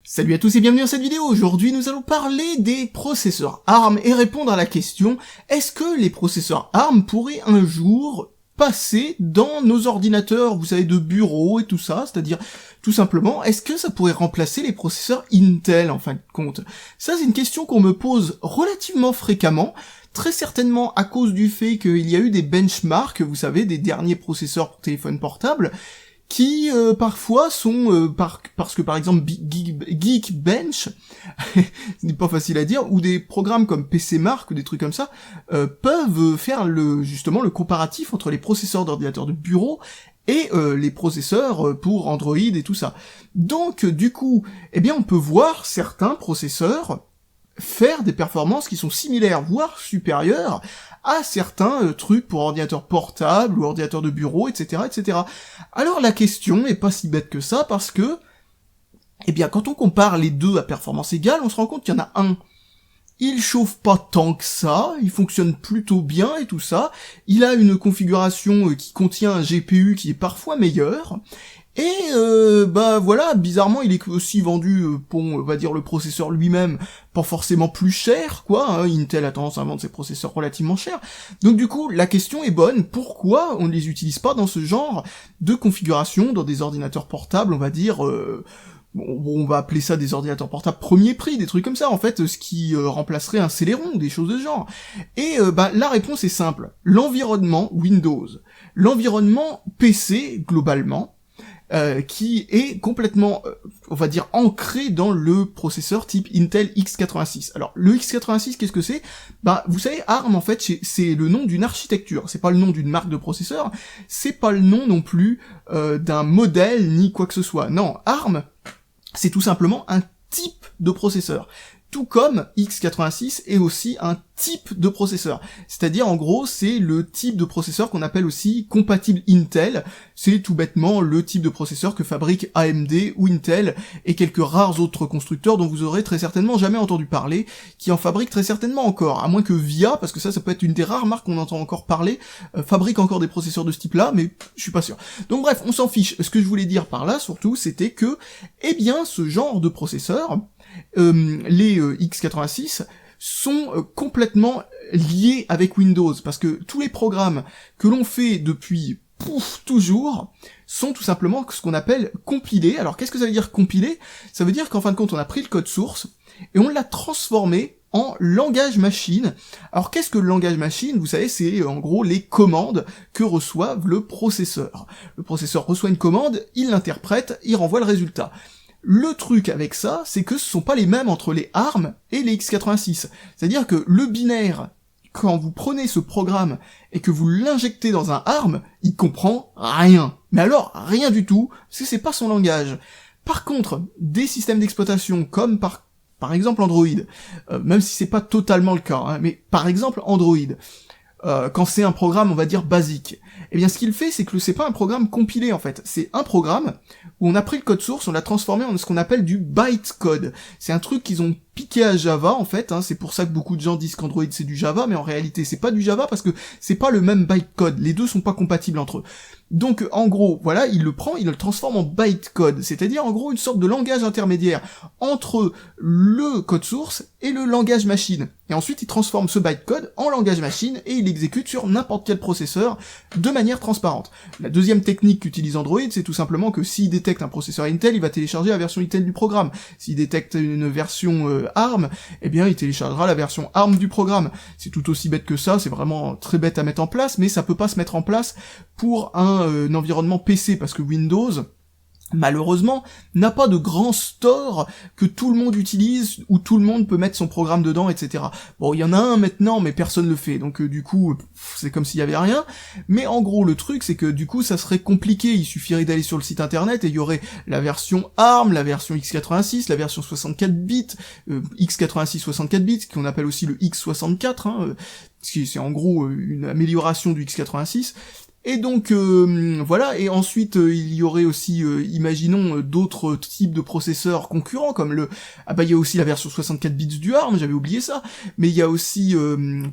Salut à tous et bienvenue dans cette vidéo. Aujourd'hui, nous allons parler des processeurs ARM et répondre à la question: est-ce que les processeurs ARM pourraient un jour passer dans nos ordinateurs, vous savez, de bureau et tout ça, c'est-à-dire, tout simplement, est-ce que ça pourrait remplacer les processeurs Intel, en fin de compte? Ça, c'est une question qu'on me pose relativement fréquemment, très certainement à cause du fait qu'il y a eu des benchmarks, vous savez, des derniers processeurs pour téléphone portable, qui parfois sont parce que par exemple Geekbench ce n'est pas facile à dire, ou des programmes comme PCMark ou des trucs comme ça peuvent faire justement le comparatif entre les processeurs d'ordinateurs de bureau et les processeurs pour Android et tout ça. Donc du coup, eh bien on peut voir certains processeurs faire des performances qui sont similaires, voire supérieures, à certains trucs pour ordinateur portable ou ordinateur de bureau, etc., etc. Alors la question est pas si bête que ça, parce que, eh bien, quand on compare les deux à performance égale, on se rend compte qu'il y en a un. Il chauffe pas tant que ça, il fonctionne plutôt bien et tout ça, il a une configuration qui contient un GPU qui est parfois meilleur, et bah voilà, bizarrement il est aussi vendu pour, on va dire, le processeur lui-même, pas forcément plus cher, quoi, hein. Intel a tendance à vendre ses processeurs relativement chers. Donc du coup, la question est bonne, pourquoi on ne les utilise pas dans ce genre de configuration, dans des ordinateurs portables, on va dire, on va appeler ça des ordinateurs portables premier prix, des trucs comme ça, en fait, ce qui remplacerait un Celeron, ou des choses de ce genre. Et bah la réponse est simple, l'environnement Windows, l'environnement PC, globalement, qui est complètement, on va dire, ancré dans le processeur type Intel x86. Alors, le x86, qu'est-ce que c'est? Bah, vous savez, ARM, en fait, c'est le nom d'une architecture, c'est pas le nom d'une marque de processeur, c'est pas le nom non plus d'un modèle, ni quoi que ce soit. Non, ARM, c'est tout simplement un type de processeur. Tout comme x86 est aussi un type de processeur. C'est-à-dire, en gros, c'est le type de processeur qu'on appelle aussi compatible Intel. C'est tout bêtement le type de processeur que fabrique AMD ou Intel et quelques rares autres constructeurs dont vous aurez très certainement jamais entendu parler, qui en fabriquent très certainement encore, à moins que VIA, parce que ça peut être une des rares marques qu'on entend encore parler, fabrique encore des processeurs de ce type-là, mais je suis pas sûr. Donc bref, on s'en fiche. Ce que je voulais dire par là, surtout, c'était que, eh bien, ce genre de processeur, les x86 sont complètement liés avec Windows, parce que tous les programmes que l'on fait depuis toujours sont tout simplement ce qu'on appelle compilés. Alors qu'est-ce que ça veut dire compiler? Ça veut dire qu'en fin de compte on a pris le code source et on l'a transformé en langage machine. Alors qu'est-ce que le langage machine? Vous savez, c'est en gros les commandes que reçoivent le processeur. Le processeur reçoit une commande, il l'interprète, il renvoie le résultat. Le truc avec ça, c'est que ce sont pas les mêmes entre les ARM et les x86. C'est-à-dire que le binaire, quand vous prenez ce programme et que vous l'injectez dans un ARM, il comprend rien. Mais alors, rien du tout, parce que c'est pas son langage. Par contre, des systèmes d'exploitation comme par exemple Android, même si c'est pas totalement le cas, hein, mais par exemple Android, quand c'est un programme, on va dire, basique, eh bien ce qu'il fait, c'est que c'est pas un programme compilé, en fait. C'est un programme où on a pris le code source, on l'a transformé en ce qu'on appelle du bytecode. C'est un truc qu'ils ont piqué à Java, en fait, hein. C'est pour ça que beaucoup de gens disent qu'Android c'est du Java, mais en réalité c'est pas du Java parce que c'est pas le même bytecode. Les deux sont pas compatibles entre eux. Donc, en gros, voilà, il le prend, il le transforme en bytecode, c'est-à-dire, en gros, une sorte de langage intermédiaire entre le code source et le langage machine. Et ensuite, il transforme ce bytecode en langage machine et il l'exécute sur n'importe quel processeur de manière transparente. La deuxième technique qu'utilise Android, c'est tout simplement que s'il détecte un processeur Intel, il va télécharger la version Intel du programme. S'il détecte une version ARM, eh bien, il téléchargera la version ARM du programme. C'est tout aussi bête que ça, c'est vraiment très bête à mettre en place, mais ça peut pas se mettre en place pour un environnement PC, parce que Windows, malheureusement, n'a pas de grand store que tout le monde utilise, où tout le monde peut mettre son programme dedans, etc. Bon, il y en a un maintenant, mais personne le fait, donc du coup, c'est comme s'il y avait rien, mais en gros, le truc, c'est que du coup, ça serait compliqué, il suffirait d'aller sur le site internet, et il y aurait la version ARM, la version x86, la version 64 bits, x86 64 bits, qu'on appelle aussi le x64, hein, c'est en gros une amélioration du x86, Et donc voilà, et ensuite il y aurait aussi, imaginons, d'autres types de processeurs concurrents, comme il y a aussi la version 64 bits du ARM, j'avais oublié ça, mais il y a aussi,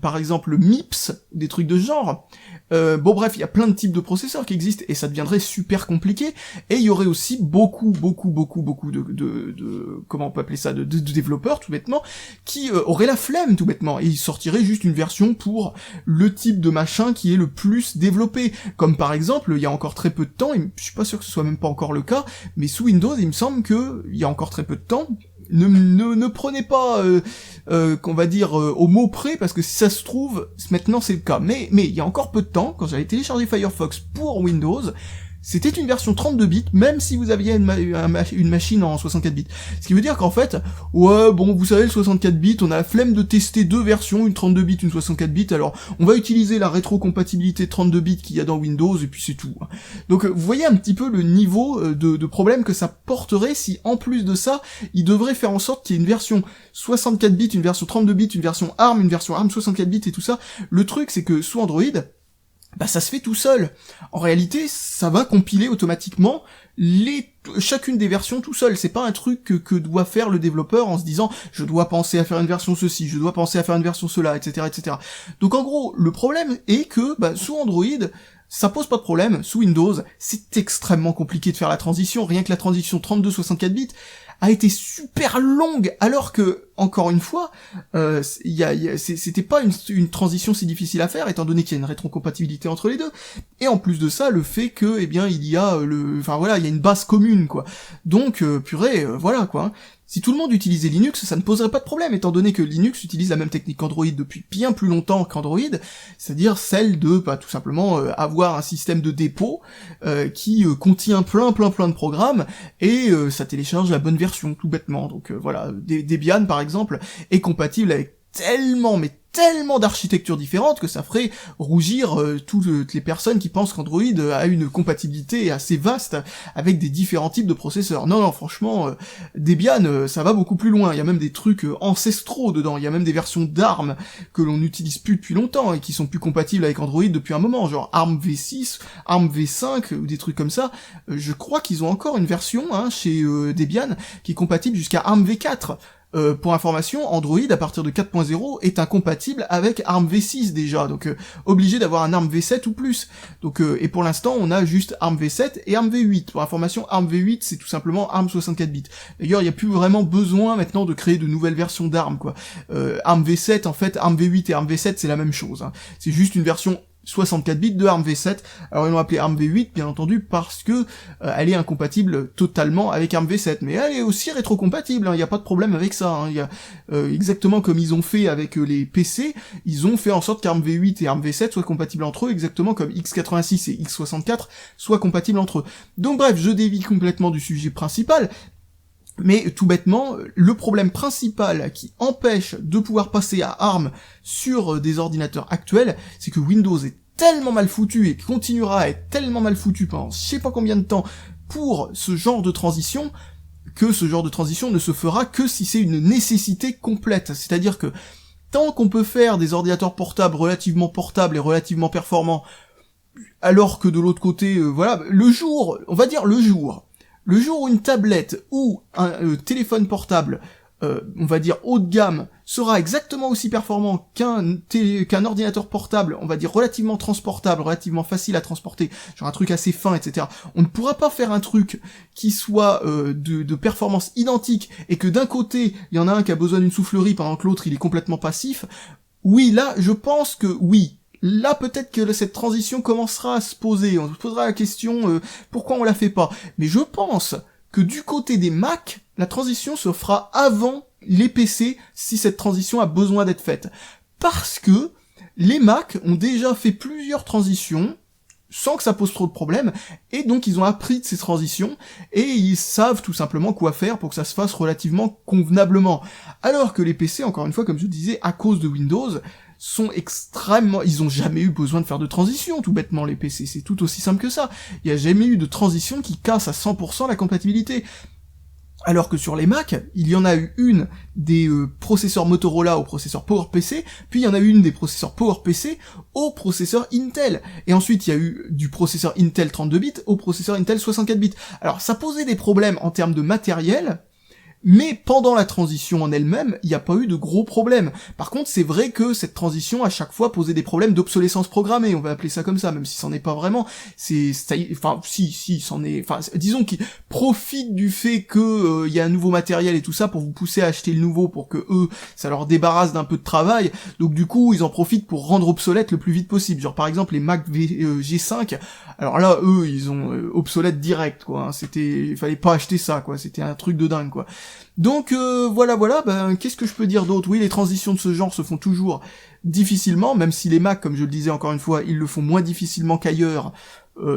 par exemple, MIPS, des trucs de ce genre. Bon bref, il y a plein de types de processeurs qui existent, et ça deviendrait super compliqué, et il y aurait aussi beaucoup de comment on peut appeler ça, de développeurs, tout bêtement, qui auraient la flemme, tout bêtement, et ils sortiraient juste une version pour le type de machin qui est le plus développé. Comme par exemple, il y a encore très peu de temps, je suis pas sûr que ce soit même pas encore le cas, mais sous Windows, il me semble que il y a encore très peu de temps, ne prenez pas, qu'on va dire, au mot près, parce que si ça se trouve, maintenant c'est le cas. Mais il y a encore peu de temps, quand j'avais téléchargé Firefox pour Windows, c'était une version 32 bits, même si vous aviez une machine en 64 bits. Ce qui veut dire qu'en fait, ouais, bon, vous savez, le 64 bits, on a la flemme de tester deux versions, une 32 bits, une 64 bits, alors on va utiliser la rétrocompatibilité 32 bits qu'il y a dans Windows, et puis c'est tout. Donc vous voyez un petit peu le niveau de problème que ça porterait si, en plus de ça, ils devraient faire en sorte qu'il y ait une version 64 bits, une version 32 bits, une version ARM 64 bits et tout ça. Le truc, c'est que sous Android, ça se fait tout seul. En réalité, ça va compiler automatiquement chacune des versions tout seul. C'est pas un truc que doit faire le développeur en se disant je dois penser à faire une version ceci, je dois penser à faire une version cela, etc., etc. Donc en gros, le problème est que sous Android, ça pose pas de problème. Sous Windows, c'est extrêmement compliqué de faire la transition. Rien que la transition 32-64 bits a été super longue, alors que, encore une fois, c'était pas une transition si difficile à faire, étant donné qu'il y a une rétrocompatibilité entre les deux. Et en plus de ça, le fait que, il y a il y a une base commune, quoi. Donc, purée, voilà, quoi. Si tout le monde utilisait Linux, ça ne poserait pas de problème, étant donné que Linux utilise la même technique qu'Android depuis bien plus longtemps qu'Android, c'est-à-dire celle de, tout simplement, avoir un système de dépôt qui contient plein de programmes, et ça télécharge la bonne version, tout bêtement. Donc voilà, Debian, par exemple, est compatible avec tellement d'architectures différentes que ça ferait rougir toutes les personnes qui pensent qu'Android a une compatibilité assez vaste avec des différents types de processeurs. Non, franchement, Debian, ça va beaucoup plus loin. Il y a même des trucs ancestraux dedans. Il y a même des versions d'ARM que l'on n'utilise plus depuis longtemps et qui sont plus compatibles avec Android depuis un moment, genre ARM V6, ARM V5 ou des trucs comme ça. Je crois qu'ils ont encore une version chez Debian qui est compatible jusqu'à ARM V4. Pour information, Android à partir de 4.0 est incompatible avec ARM V6 déjà, donc obligé d'avoir un ARM V7 ou plus. Donc et pour l'instant, on a juste ARM V7 et ARM V8. Pour information, ARM V8 c'est tout simplement ARM 64 bits. D'ailleurs, il n'y a plus vraiment besoin maintenant de créer de nouvelles versions d'ARM, quoi. ARM V7, en fait, ARM V8 et ARM V7 c'est la même chose. C'est juste une version 64 bits de ARM V7. Alors ils l'ont appelé ARM V8 bien entendu parce que elle est incompatible totalement avec ARM V7, mais elle est aussi rétrocompatible, il n'y a pas de problème avec ça. Il y a exactement comme ils ont fait avec les PC, ils ont fait en sorte qu'ARM V8 et ARM V7 soient compatibles entre eux, exactement comme x86 et x64 soient compatibles entre eux. Donc bref, je dévie complètement du sujet principal. Mais tout bêtement, le problème principal qui empêche de pouvoir passer à ARM sur des ordinateurs actuels, c'est que Windows est tellement mal foutu et continuera à être tellement mal foutu pendant je sais pas combien de temps pour ce genre de transition, que ce genre de transition ne se fera que si c'est une nécessité complète. C'est-à-dire que tant qu'on peut faire des ordinateurs portables relativement portables et relativement performants, alors que de l'autre côté, le jour où une tablette ou un téléphone portable, on va dire haut de gamme, sera exactement aussi performant qu'un ordinateur portable, on va dire relativement transportable, relativement facile à transporter, genre un truc assez fin, etc. On ne pourra pas faire un truc qui soit de performance identique, et que d'un côté, il y en a un qui a besoin d'une soufflerie pendant que l'autre il est complètement passif. Oui, là, je pense que oui. Là, peut-être que cette transition commencera à se poser. On se posera la question pourquoi on la fait pas. Mais je pense que du côté des Mac, la transition se fera avant les PC si cette transition a besoin d'être faite. Parce que les Mac ont déjà fait plusieurs transitions sans que ça pose trop de problèmes, et donc ils ont appris de ces transitions, et ils savent tout simplement quoi faire pour que ça se fasse relativement convenablement. Alors que les PC, encore une fois, comme je disais, à cause de Windows, ils ont jamais eu besoin de faire de transition, tout bêtement, les PC, c'est tout aussi simple que ça. Il y a jamais eu de transition qui casse à 100% la compatibilité. Alors que sur les Mac, il y en a eu une des processeurs Motorola au processeur PowerPC, puis il y en a eu une des processeurs PowerPC au processeur Intel. Et ensuite, il y a eu du processeur Intel 32 bits au processeur Intel 64 bits. Alors, ça posait des problèmes en termes de matériel, mais pendant la transition en elle-même, il n'y a pas eu de gros problèmes. Par contre, c'est vrai que cette transition, à chaque fois, posait des problèmes d'obsolescence programmée, on va appeler ça comme ça, même si c'en est pas vraiment. C'en est, disons qu'ils profitent du fait que y a un nouveau matériel et tout ça pour vous pousser à acheter le nouveau, pour que eux, ça leur débarrasse d'un peu de travail. Donc du coup, ils en profitent pour rendre obsolète le plus vite possible. Genre par exemple les Mac G5, alors là, eux, ils ont obsolète direct, quoi. Hein. Il fallait pas acheter ça, quoi. C'était un truc de dingue, quoi. Donc voilà, qu'est-ce que je peux dire d'autre? Oui, les transitions de ce genre se font toujours difficilement, même si les Mac, comme je le disais encore une fois, ils le font moins difficilement qu'ailleurs.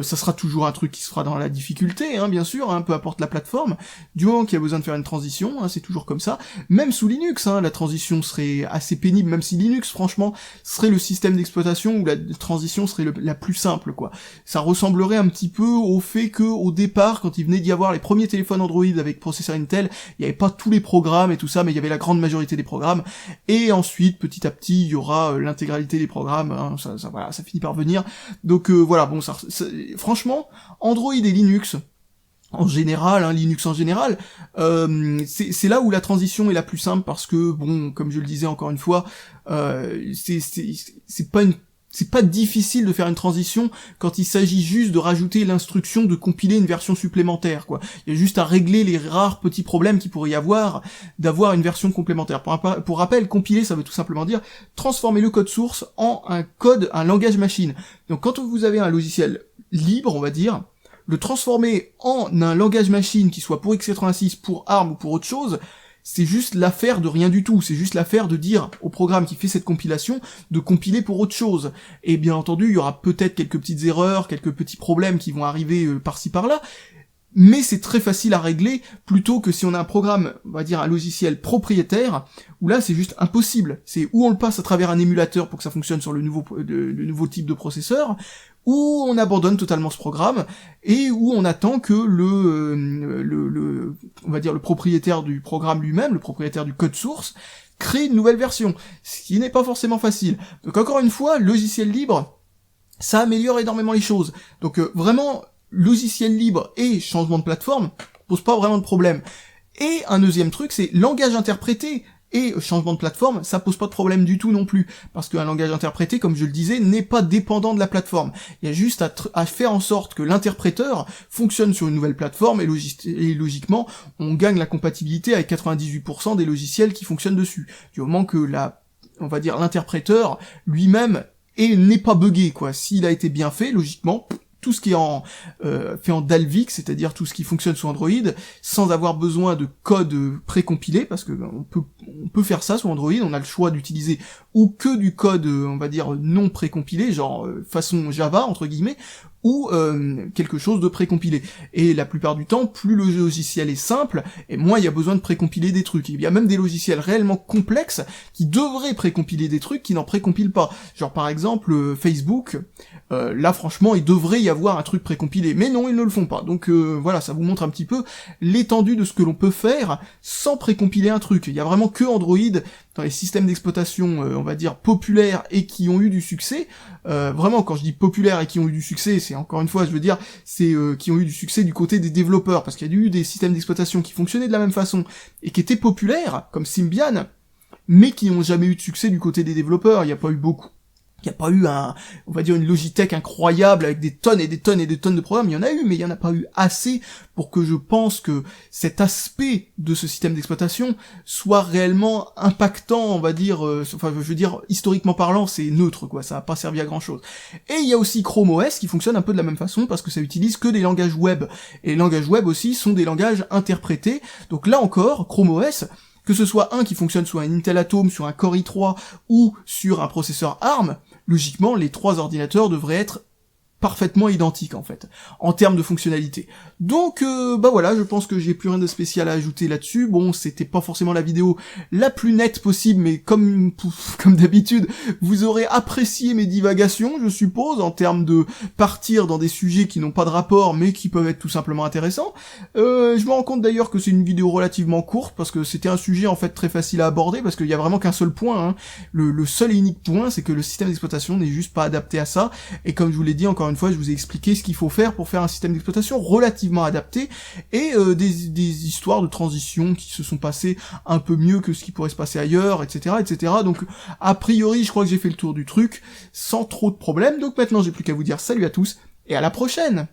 Ça sera toujours un truc qui se fera dans la difficulté, hein, bien sûr, hein, peu importe la plateforme, du moment qu'il y a besoin de faire une transition, hein, c'est toujours comme ça. Même sous Linux, hein, la transition serait assez pénible, même si Linux, franchement, serait le système d'exploitation où la transition serait la plus simple, quoi. Ça ressemblerait un petit peu au fait que, au départ, quand il venait d'y avoir les premiers téléphones Android avec processeur Intel, il n'y avait pas tous les programmes et tout ça, mais il y avait la grande majorité des programmes, et ensuite, petit à petit, il y aura l'intégralité des programmes, hein, voilà, ça finit par venir. Donc voilà, bon, franchement, Android et Linux, en général, hein, Linux en général, c'est là où la transition est la plus simple parce que, bon, comme je le disais encore une fois, c'est pas difficile de faire une transition quand il s'agit juste de rajouter l'instruction de compiler une version supplémentaire, quoi. Il y a juste à régler les rares petits problèmes qu'il pourrait y avoir d'avoir une version complémentaire. Pour rappel, compiler, ça veut tout simplement dire transformer le code source en un langage machine. Donc quand vous avez un logiciel libre, on va dire, le transformer en un langage machine qui soit pour x86, pour ARM ou pour autre chose, c'est juste l'affaire de rien du tout, c'est juste l'affaire de dire au programme qui fait cette compilation de compiler pour autre chose. Et bien entendu, il y aura peut-être quelques petites erreurs, quelques petits problèmes qui vont arriver par-ci par-là, mais c'est très facile à régler, plutôt que si on a un programme, on va dire un logiciel propriétaire, où là c'est juste impossible. C'est où on le passe à travers un émulateur pour que ça fonctionne sur le nouveau type de processeur, où on abandonne totalement ce programme, et où on attend que on va dire le propriétaire du programme lui-même, le propriétaire du code source, crée une nouvelle version. Ce qui n'est pas forcément facile. Donc encore une fois, logiciel libre, ça améliore énormément les choses. Donc vraiment, logiciel libre et changement de plateforme pose pas vraiment de problème. Et un deuxième truc, c'est langage interprété et changement de plateforme, ça pose pas de problème du tout non plus, parce qu'un langage interprété, comme je le disais, n'est pas dépendant de la plateforme. Il y a juste à faire en sorte que l'interpréteur fonctionne sur une nouvelle plateforme, et logiquement, on gagne la compatibilité avec 98% des logiciels qui fonctionnent dessus. Du moment que on va dire l'interpréteur lui-même n'est pas buggé, quoi. S'il a été bien fait, logiquement, tout ce qui est fait en Dalvik, c'est-à-dire tout ce qui fonctionne sous Android, sans avoir besoin de code précompilé, parce que on peut faire ça sous Android, on a le choix d'utiliser ou que du code, on va dire, non précompilé, genre façon Java, entre guillemets, ou quelque chose de précompilé. Et la plupart du temps, plus le logiciel est simple, et moins il y a besoin de précompiler des trucs. Il y a même des logiciels réellement complexes qui devraient précompiler des trucs qui n'en précompilent pas. Genre par exemple Facebook, là franchement il devrait y avoir un truc précompilé, mais non, ils ne le font pas. Donc voilà, ça vous montre un petit peu l'étendue de ce que l'on peut faire sans précompiler un truc. Il y a vraiment que Android dans les systèmes d'exploitation, on va dire, populaires et qui ont eu du succès. Vraiment, quand je dis populaires et qui ont eu du succès, c'est encore une fois, je veux dire, c'est qui ont eu du succès du côté des développeurs, parce qu'il y a eu des systèmes d'exploitation qui fonctionnaient de la même façon et qui étaient populaires, comme Symbian, mais qui n'ont jamais eu de succès du côté des développeurs. Il n'y a pas eu beaucoup. Il n'y a pas eu on va dire une Logitech incroyable avec des tonnes et des tonnes et des tonnes de programmes. Il y en a eu, mais il n'y en a pas eu assez pour que je pense que cet aspect de ce système d'exploitation soit réellement impactant, on va dire, enfin je veux dire, historiquement parlant, c'est neutre, quoi, ça n'a pas servi à grand chose. Et il y a aussi Chrome OS qui fonctionne un peu de la même façon, parce que ça utilise que des langages web. Et les langages web aussi sont des langages interprétés. Donc là encore, Chrome OS, que ce soit un qui fonctionne sur un Intel Atom, sur un Core i3 ou sur un processeur ARM, logiquement, les trois ordinateurs devraient être parfaitement identique en fait, en termes de fonctionnalité. Donc bah voilà, je pense que j'ai plus rien de spécial à ajouter là-dessus. Bon, c'était pas forcément la vidéo la plus nette possible, mais comme d'habitude, vous aurez apprécié mes divagations, je suppose, en termes de partir dans des sujets qui n'ont pas de rapport, mais qui peuvent être tout simplement intéressants. Je me rends compte d'ailleurs que c'est une vidéo relativement courte, parce que c'était un sujet en fait très facile à aborder, parce qu'il y a vraiment qu'un seul point, hein. Le seul et unique point, c'est que le système d'exploitation n'est juste pas adapté à ça, et comme je vous l'ai dit encore une fois, je vous ai expliqué ce qu'il faut faire pour faire un système d'exploitation relativement adapté, et des histoires de transition qui se sont passées un peu mieux que ce qui pourrait se passer ailleurs, etc., etc. Donc, a priori, je crois que j'ai fait le tour du truc, sans trop de problèmes, donc maintenant j'ai plus qu'à vous dire salut à tous, et à la prochaine!